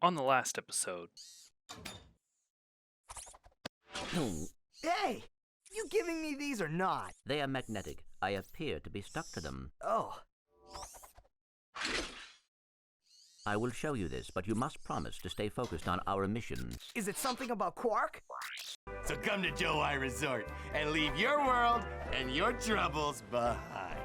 On the last episode. Hey! You giving me these or not? They are magnetic. I appear to be stuck to them. Oh. I will show you this, but you must promise to stay focused on our mission. Is it something about Quark? So come to Joe I Resort and leave your world and your troubles behind.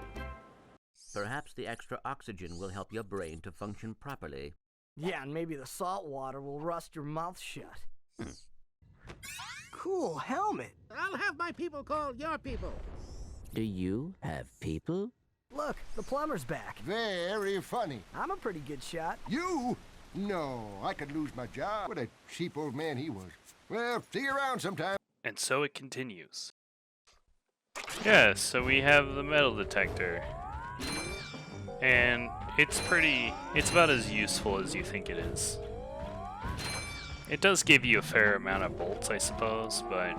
Perhaps the extra oxygen will help your brain to function properly. Yeah, and maybe the salt water will rust your mouth shut. Cool helmet. I'll have my people call your people. Do you have people? Look, the plumber's back. Very funny. I'm a pretty good shot. You? No, I could lose my job. What a cheap old man he was. Well, see you around sometime. And so it continues. Yeah, so we have the metal detector. And it's about as useful as you think it is. It does give you a fair amount of bolts, I suppose, but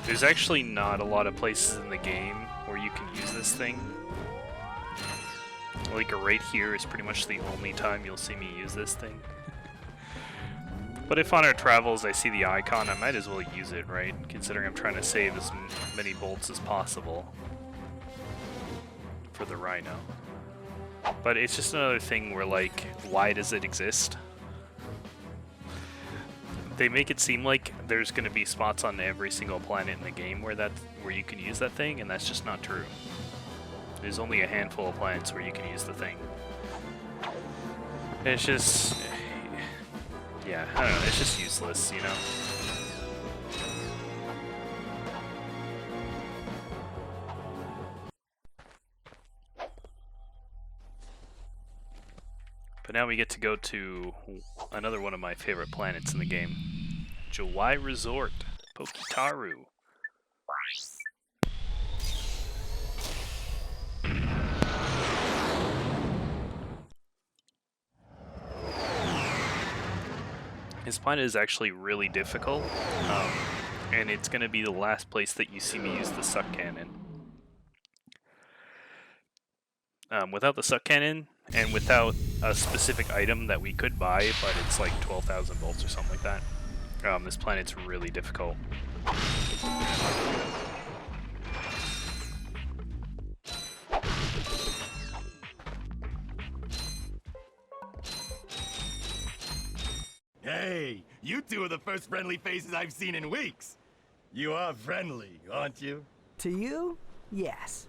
there's actually not a lot of places in the game where you can use this thing. Like right here is pretty much the only time you'll see me use this thing. But if on our travels I see the icon, I might as well use it, right? Considering I'm trying to save as many bolts as possible for the Rhino. But it's just another thing where, like, why does it exist? They make it seem like there's going to be spots on every single planet in the game where you can use that thing, and that's just not true. There's only a handful of planets where you can use the thing. It's just... yeah, I don't know, it's just useless, you know? But now we get to go to another one of my favorite planets in the game. Joe Resort, Pokitaru. His planet is actually really difficult, and it's going to be the last place that you see me use the suck cannon. Without the suck cannon, and without a specific item that we could buy, but it's like 12,000 volts or something like that, this planet's really difficult. Hey, you two are the first friendly faces I've seen in weeks. You are friendly, aren't you? To you, yes.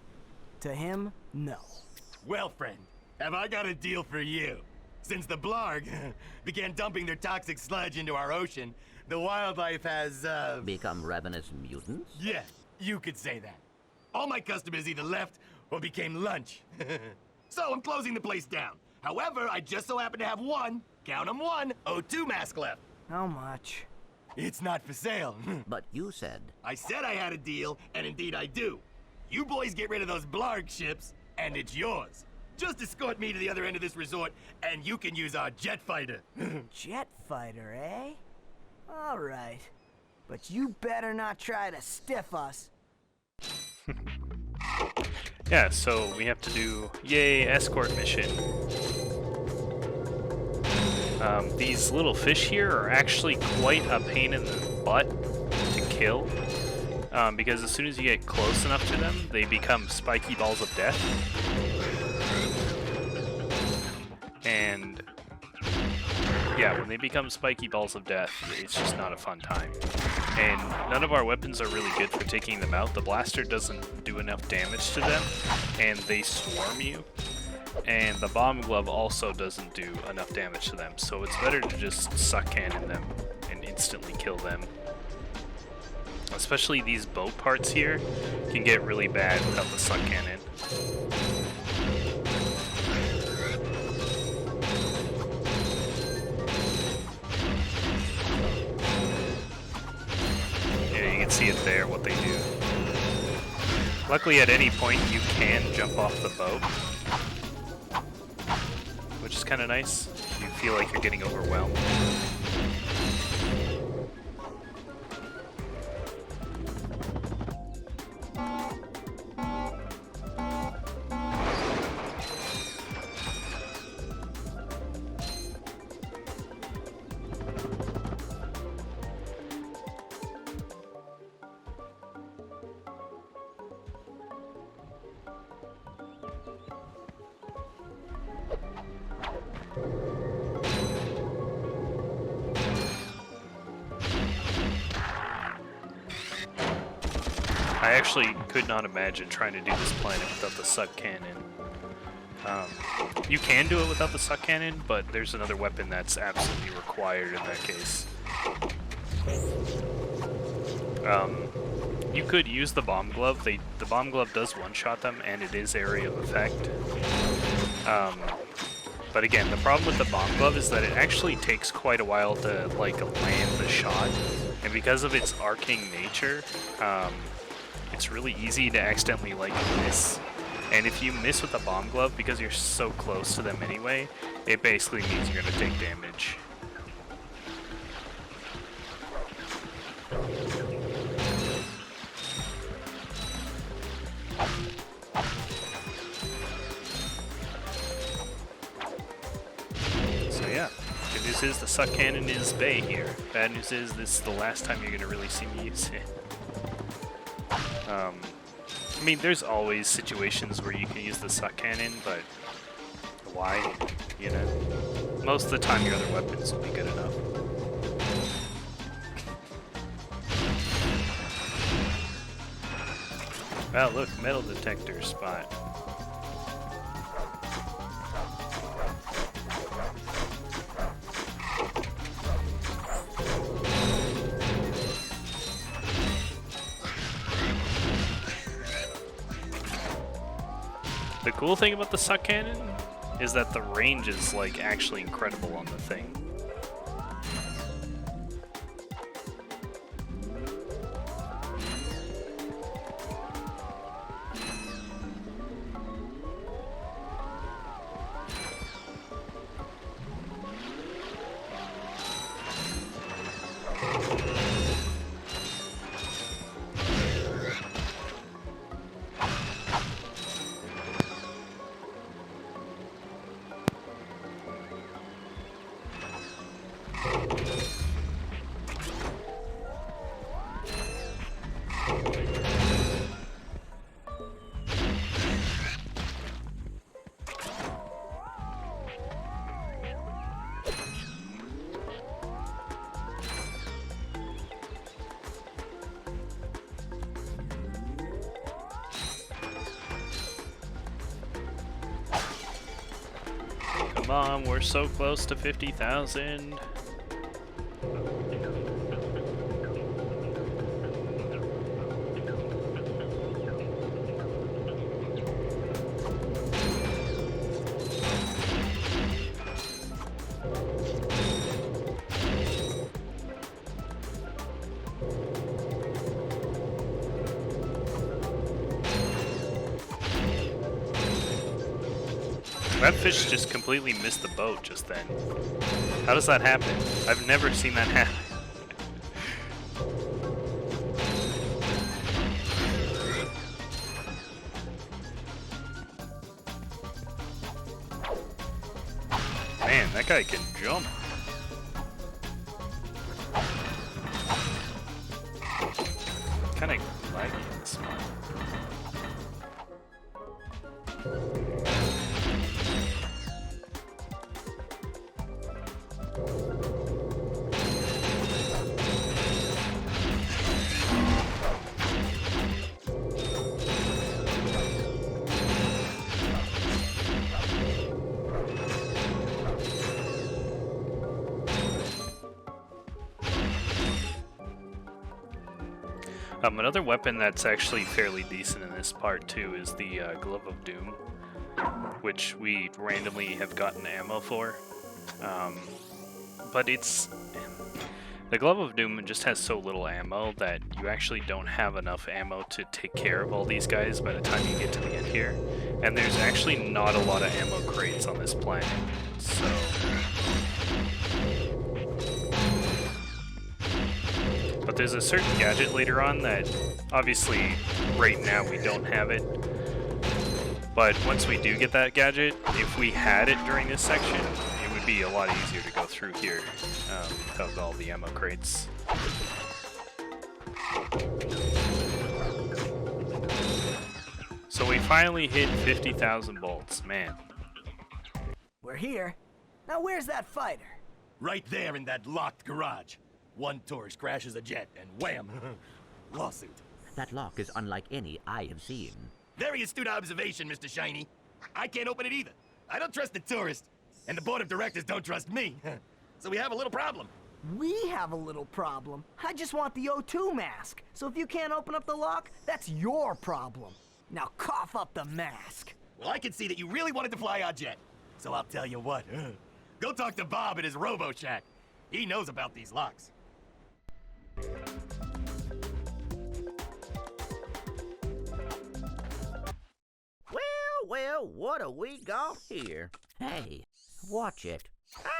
To him, no. Well, friend, have I got a deal for you? Since the Blarg began dumping their toxic sludge into our ocean, the wildlife has, Become ravenous mutants? yeah, you could say that. All my customers either left or became lunch. So I'm closing the place down. However, I just so happen to have one, count 'em one, O2 mask left. How much? It's not for sale. But you said... I said I had a deal, and indeed I do. You boys get rid of those Blarg ships, and it's yours. Just escort me to the other end of this resort, and you can use our jet fighter. Jet fighter, eh? All right. But you better not try to stiff us. Yeah, so we have to do, yay, escort mission. These little fish here are actually quite a pain in the butt to kill. Because as soon as you get close enough to them, they become spiky balls of death. And yeah, when they become spiky balls of death, it's just not a fun time. And none of our weapons are really good for taking them out. The blaster doesn't do enough damage to them, and they swarm you. And the bomb glove also doesn't do enough damage to them, so it's better to just suck cannon them and instantly kill them. Especially these boat parts here can get really bad without the suck cannon. Yeah, you can see it there, what they do. Luckily, at any point, you can jump off the boat, which is kind of nice if you feel like you're getting overwhelmed. I actually could not imagine trying to do this planet without the suck cannon. You can do it without the suck cannon, but there's another weapon that's absolutely required in that case. You could use the bomb glove. The bomb glove does one-shot them, and it is area of effect. But again, the problem with the bomb glove is that it actually takes quite a while to like land the shot, and because of its arcing nature, it's really easy to accidentally like miss. And if you miss with a bomb glove, because you're so close to them anyway, it basically means you're gonna take damage. So yeah, good news is the suck cannon is bae here. Bad news is this is the last time you're gonna really see me use it. I mean, there's always situations where you can use the suck cannon, but why? You know? Most of the time your other weapons will be good enough. Oh, look, metal detector spot. The cool thing about the suck cannon is that the range is like actually incredible on the thing. Come on, we're so close to 50,000. That fish just completely missed the boat just then. How does that happen? I've never seen that happen. Man, that guy can jump. Kinda laggy this one. Another weapon that's actually fairly decent in this part too is the Glove of Doom, which we randomly have gotten ammo for. But the Glove of Doom just has so little ammo that you actually don't have enough ammo to take care of all these guys by the time you get to the end here. And there's actually not a lot of ammo crates on this planet, so... But there's a certain gadget later on that, obviously, right now we don't have it. But once we do get that gadget, if we had it during this section, it would be a lot easier to go through here without all the ammo crates. So we finally hit 50,000 bolts, man. We're here. Now where's that fighter? Right there in that locked garage. One tourist crashes a jet and wham! Lawsuit. That lock is unlike any I have seen. Very astute observation, Mr. Shiny. I can't open it either. I don't trust the tourist, and the board of directors don't trust me. So we have a little problem. We have a little problem. I just want the O2 mask. So if you can't open up the lock, that's your problem. Now cough up the mask. Well, I can see that you really wanted to fly our jet. So I'll tell you what. Go talk to Bob at his Robo Shack. He knows about these locks. Well, what have we got here? Hey, watch it.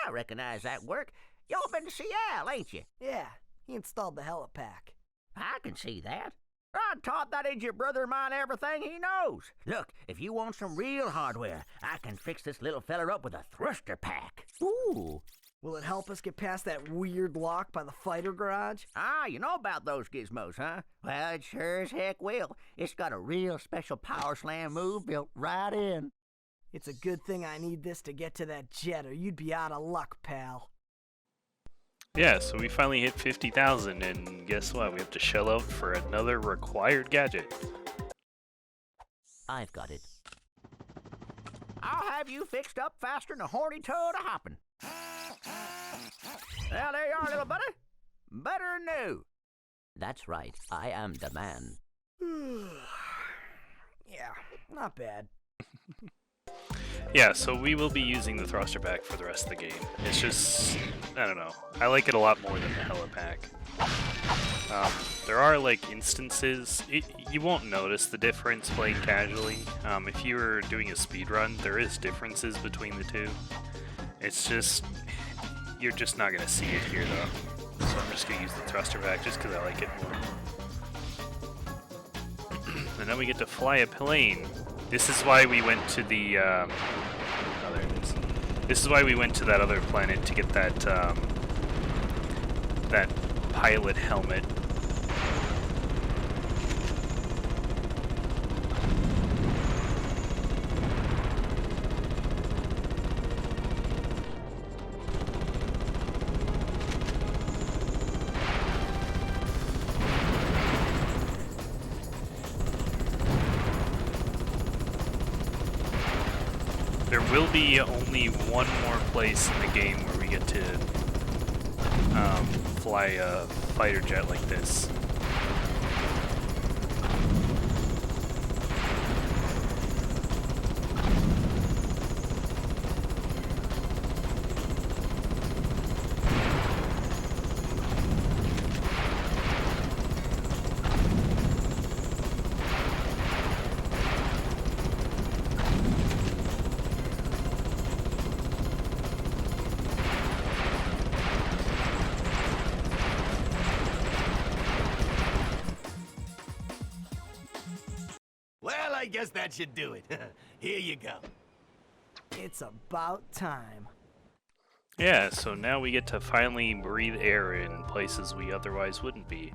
I recognize that work. Y'all been to Seattle, ain't you? Yeah, he installed the helipack. I can see that. I taught that idiot brother of mine everything he knows. Look, if you want some real hardware, I can fix this little feller up with a thruster pack. Ooh. Will it help us get past that weird lock by the fighter garage? Ah, you know about those gizmos, huh? Well, it sure as heck will. It's got a real special power slam move built right in. It's a good thing I need this to get to that jet, or you'd be out of luck, pal. Yeah, so we finally hit 50,000, and guess what? We have to shell out for another required gadget. I've got it. I'll have you fixed up faster than a horny toad a hopping. Well, there you are, little buddy. Better than new. That's right. I am the man. Yeah, not bad. Yeah, so we will be using the thruster pack for the rest of the game. It's just, I don't know. I like it a lot more than the helipack. There are like instances, you won't notice the difference playing casually. If you were doing a speed run, there is differences between the two. It's just, you're just not going to see it here though. So I'm just going to use the thruster pack just because I like it more. And then we get to fly a plane. This is why we went to the, oh there it is. This is why we went to that other planet to get that, that pilot helmet. There will be only one more place in the game where we get to fly a fighter jet like this. Well, I guess that should do it. Here you go. It's about time. Yeah, so now we get to finally breathe air in places we otherwise wouldn't be.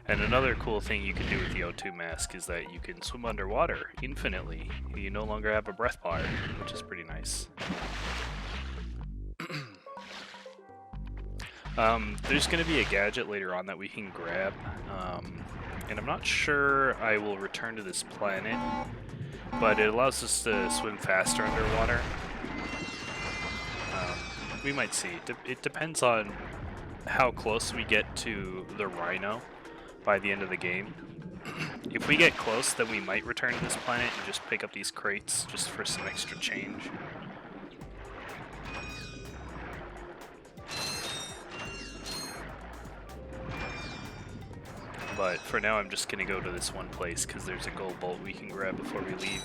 And another cool thing you can do with the O2 mask is that you can swim underwater infinitely. You no longer have a breath bar, which is pretty nice. There's going to be a gadget later on that we can grab, and I'm not sure I will return to this planet, but it allows us to swim faster underwater. We might see. It depends on how close we get to the Rhino by the end of the game. If we get close, then we might return to this planet and just pick up these crates just for some extra change. But for now, I'm just going to go to this one place because there's a gold bolt we can grab before we leave.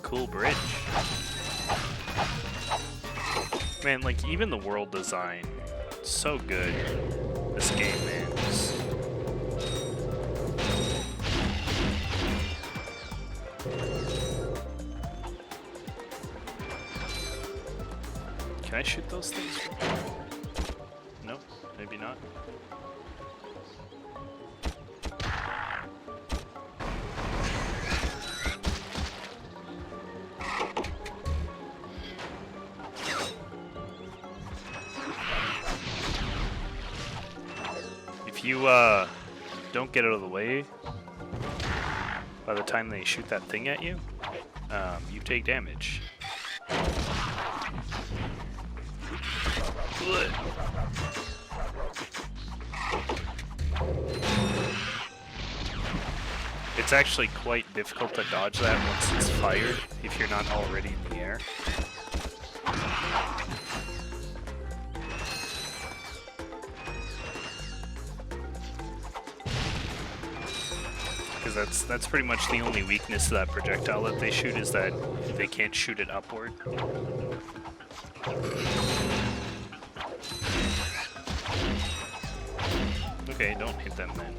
Cool bridge. Man, like, even the world design, so good. This game, man. Can I shoot those things? Nope, maybe not. If you don't get out of the way by the time they shoot that thing at you, you take damage. It's actually quite difficult to dodge that once it's fired if you're not already in the air. Because that's pretty much the only weakness to that projectile that they shoot, is that they can't shoot it upward. Okay, don't hit them then.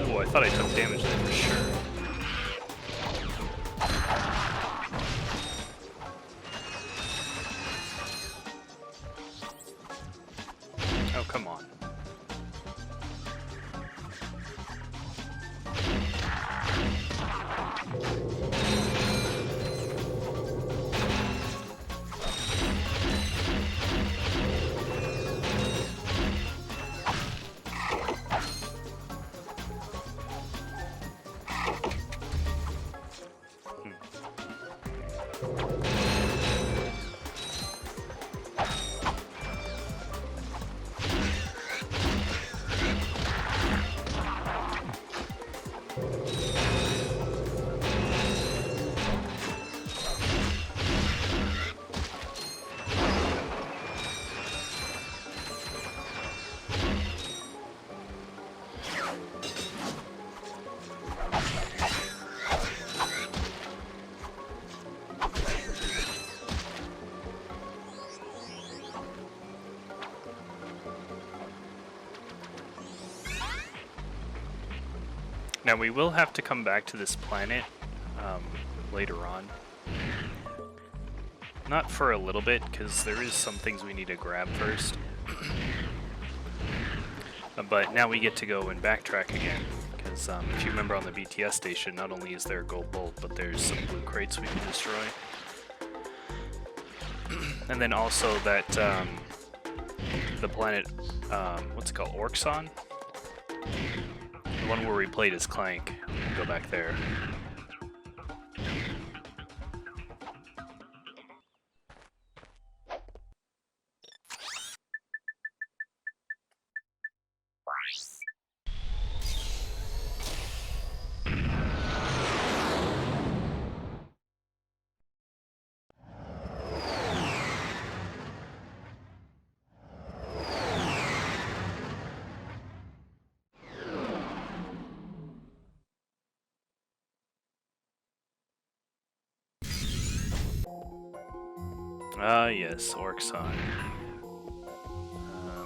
Oh, I thought I took damage there for sure. Oh, come on. Now we will have to come back to this planet later on. Not for a little bit, because there is some things we need to grab first. But now we get to go and backtrack again, because if you remember on the BTS station, not only is there a gold bolt, but there's some blue crates we can destroy. And then also that the planet, what's it called, Orxon? The one where we played as Clank. We'll go back there. Ah, yes, Orxon.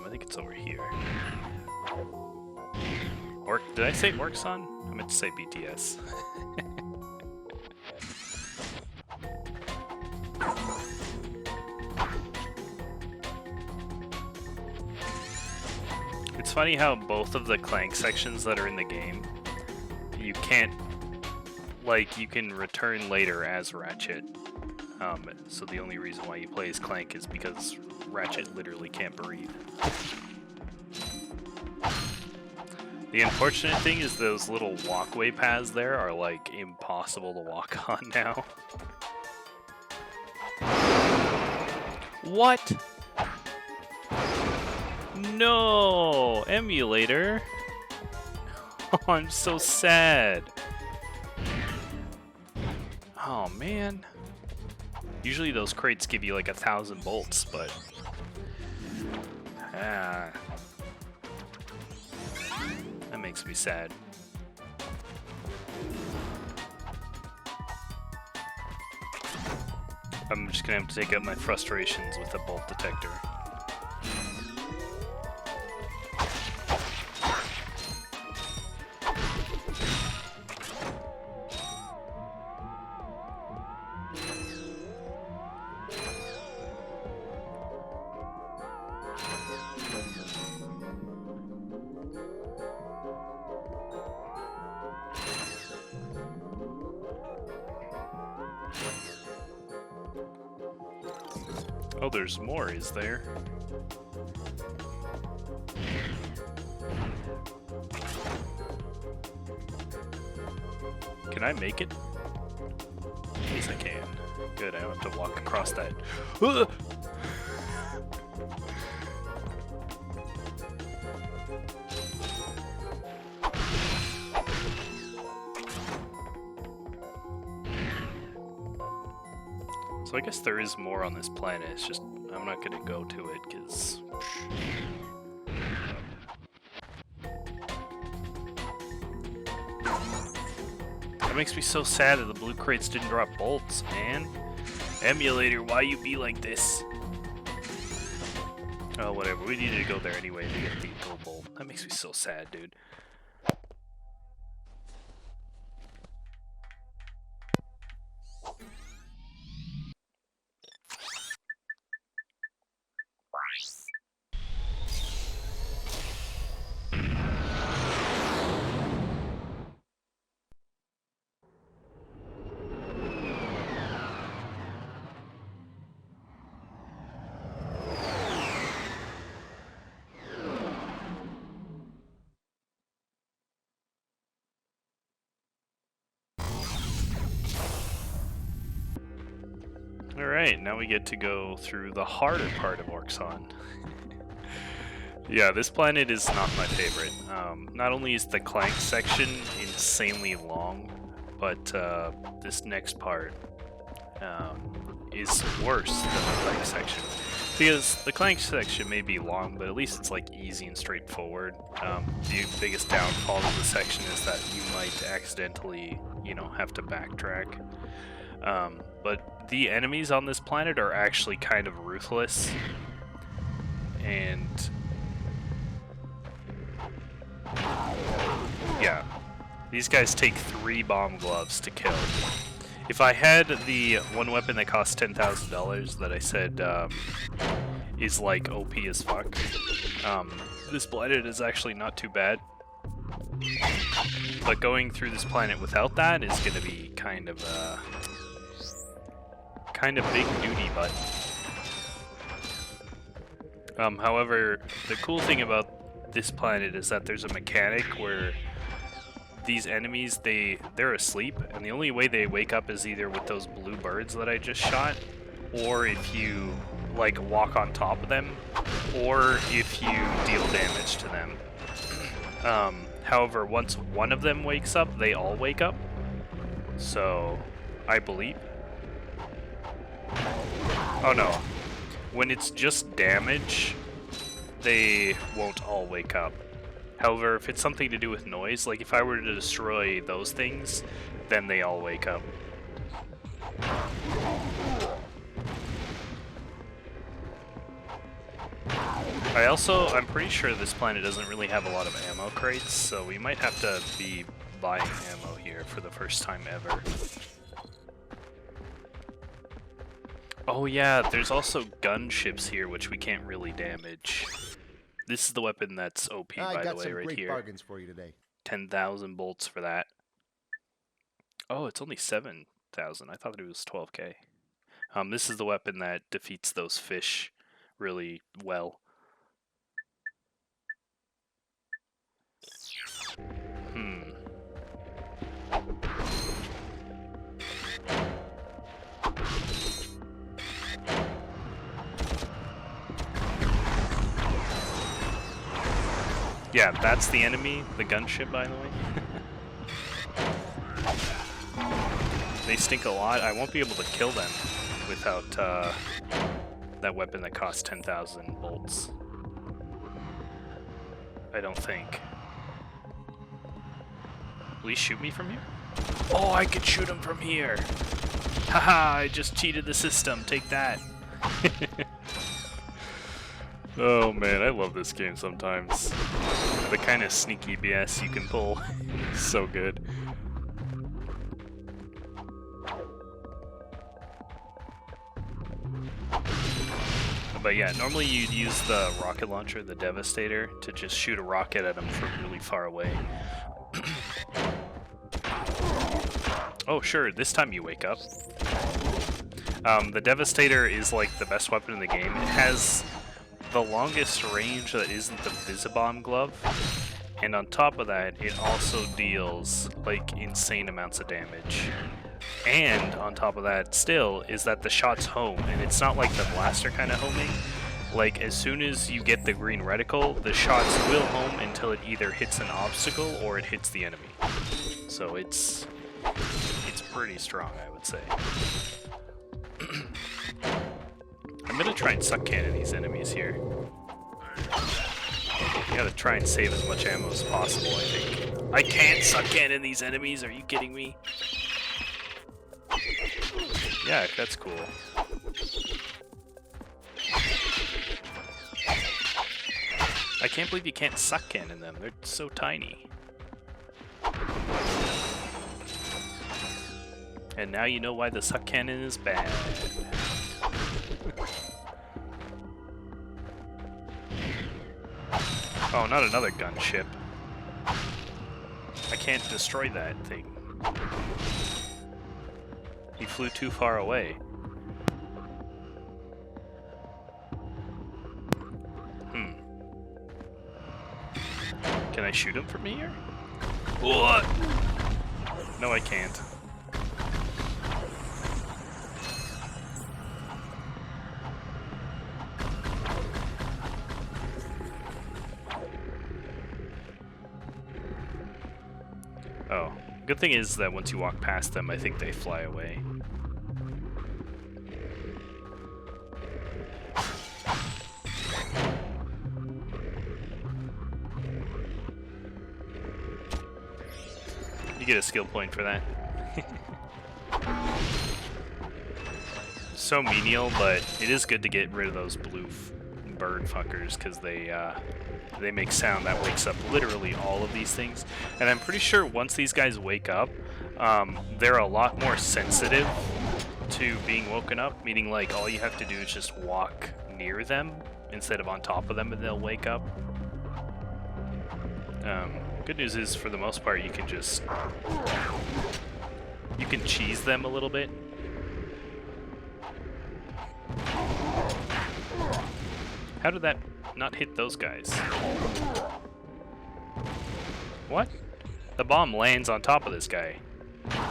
I think it's over here. Did I say Orxon? I meant to say BTS. It's funny how both of the Clank sections that are in the game, you can't, like, you can return later as Ratchet. So the only reason why you play as Clank is because Ratchet literally can't breathe. The unfortunate thing is those little walkway paths there are like impossible to walk on now. What? No, emulator. Oh, I'm so sad. Oh man. Usually those crates give you like 1,000 bolts, but that makes me sad. I'm just gonna have to take out my frustrations with the bolt detector. Oh, there's more, is there? Can I make it? Yes, I can. Good, I don't have to walk across that. So I guess there is more on this planet, it's just I'm not gonna go to it, because... That makes me so sad that the blue crates didn't drop bolts, man. Emulator, why you be like this? Oh, whatever, we needed to go there anyway to get the gold bolt. That makes me so sad, dude. Alright, now we get to go through the harder part of Orxon. Yeah, this planet is not my favorite. Not only is the Clank section insanely long, but this next part is worse than the Clank section. Because the Clank section may be long, but at least it's like easy and straightforward. The biggest downfall of the section is that you might accidentally, you know, have to backtrack. But the enemies on this planet are actually kind of ruthless, and yeah, these guys take 3 bomb gloves to kill. If I had the one weapon that costs $10,000 that I said is like OP as fuck, this planet is actually not too bad. But going through this planet without that is going to be kind of big duty, but however, the cool thing about this planet is that there's a mechanic where these enemies, they're asleep, and the only way they wake up is either with those blue birds that I just shot, or if you like walk on top of them, or if you deal damage to them. However, once one of them wakes up, they all wake up. So, I believe. Oh no. When it's just damage, they won't all wake up. However, if it's something to do with noise, like if I were to destroy those things, then they all wake up. I'm pretty sure this planet doesn't really have a lot of ammo crates, so we might have to be buying ammo here for the first time ever. Oh yeah, there's also gunships here, which we can't really damage. This is the weapon that's OP, by the way, right here. I got some great bargains for you today. 10,000 bolts for that. Oh, it's only 7,000. I thought it was 12k. This is the weapon that defeats those fish really well. Yeah, that's the enemy, the gunship, by the way. They stink a lot. I won't be able to kill them without that weapon that costs 10,000 bolts. I don't think. Will he shoot me from here? Oh, I could shoot him from here! Haha, I just cheated the system. Take that. Oh man, I love this game sometimes. The kind of sneaky BS you can pull. So good. But yeah, normally you'd use the rocket launcher, the Devastator, to just shoot a rocket at them from really far away. Oh sure, this time you wake up. The Devastator is like the best weapon in the game. It has the longest range that isn't the Visibomb glove, and on top of that, it also deals like insane amounts of damage. And on top of that, still, is that the shot's home, and it's not like the blaster kind of homing. Like, as soon as you get the green reticle, the shots will home until it either hits an obstacle or it hits the enemy. So it's pretty strong, I would say. I'm gonna try and suck cannon these enemies here. You gotta try and save as much ammo as possible, I think. I can't suck cannon these enemies, are you kidding me? Yeah, that's cool. I can't believe you can't suck cannon them, they're so tiny. And now you know why the suck cannon is bad. Oh, not another gunship. I can't destroy that thing. He flew too far away. Can I shoot him from here? What? No, I can't. Oh, good thing is that once you walk past them, I think they fly away. You get a skill point for that. So menial, but it is good to get rid of those blue bird fuckers because they make sound that wakes up literally all of these things. And I'm pretty sure once these guys wake up, they're a lot more sensitive to being woken up, meaning like all you have to do is just walk near them instead of on top of them and they'll wake up. Good news is, for the most part, you can cheese them a little bit. How did that not hit those guys? What? The bomb lands on top of this guy. There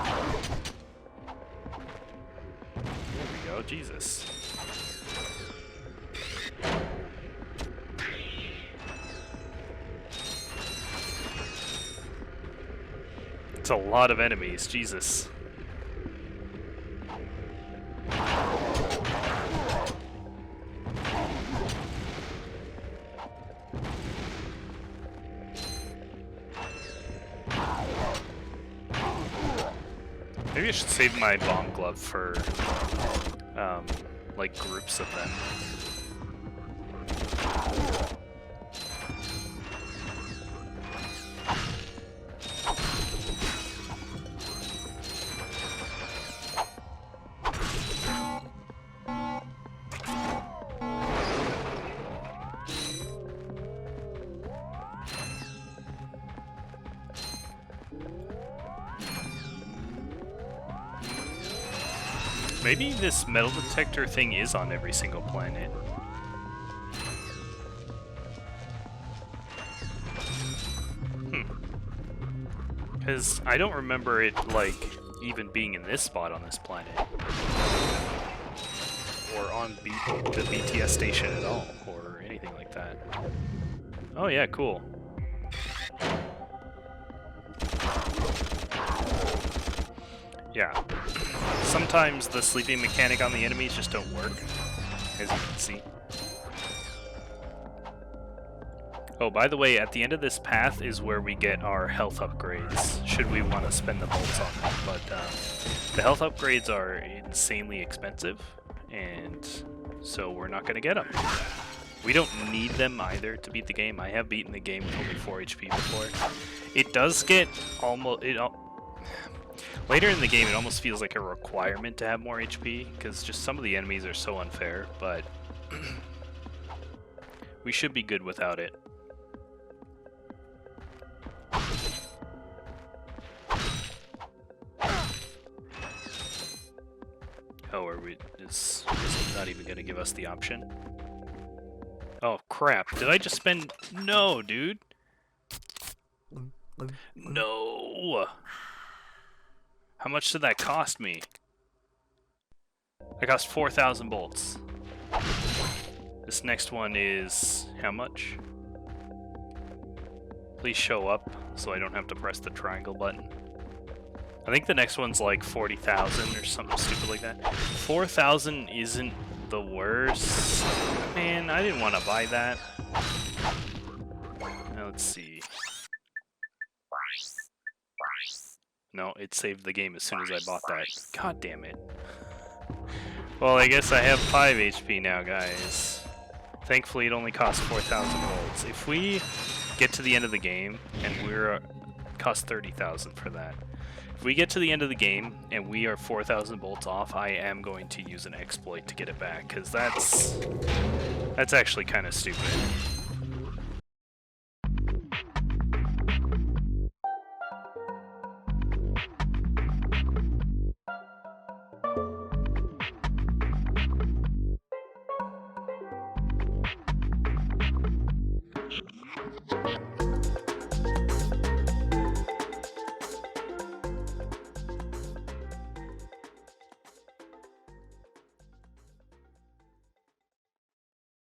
we go, Jesus. It's a lot of enemies, Jesus. Maybe I should save my bomb glove for, like, groups of them. Maybe this metal detector thing is on every single planet. Because I don't remember it, like, even being in this spot on this planet. Or on the BTS station at all, or anything like that. Oh yeah, cool. Yeah. Sometimes the sleeping mechanic on the enemies just don't work, as you can see. Oh, by the way, at the end of this path is where we get our health upgrades, should we want to spend the bolts on them. But the health upgrades are insanely expensive, and so we're not going to get them. We don't need them either to beat the game. I have beaten the game with only 4 HP before. It does get almost... Later in the game, it almost feels like a requirement to have more HP, because just some of the enemies are so unfair, but we should be good without it. Oh, is it not even gonna give us the option? Oh crap! Did I just spend? No, dude. No. How much did that cost me? It cost 4,000 bolts. This next one is how much? Please show up so I don't have to press the triangle button. I think the next one's like 40,000 or something stupid like that. 4,000 isn't the worst. Man, I didn't want to buy that. Now, let's see. No, it saved the game as soon as I bought that. God damn it. Well, I guess I have 5 HP now, guys. Thankfully, it only costs 4,000 volts. If we get to the end of the game, and we're... cost 30,000 for that. If we get to the end of the game, and we are 4,000 bolts off, I am going to use an exploit to get it back, because that's actually kind of stupid.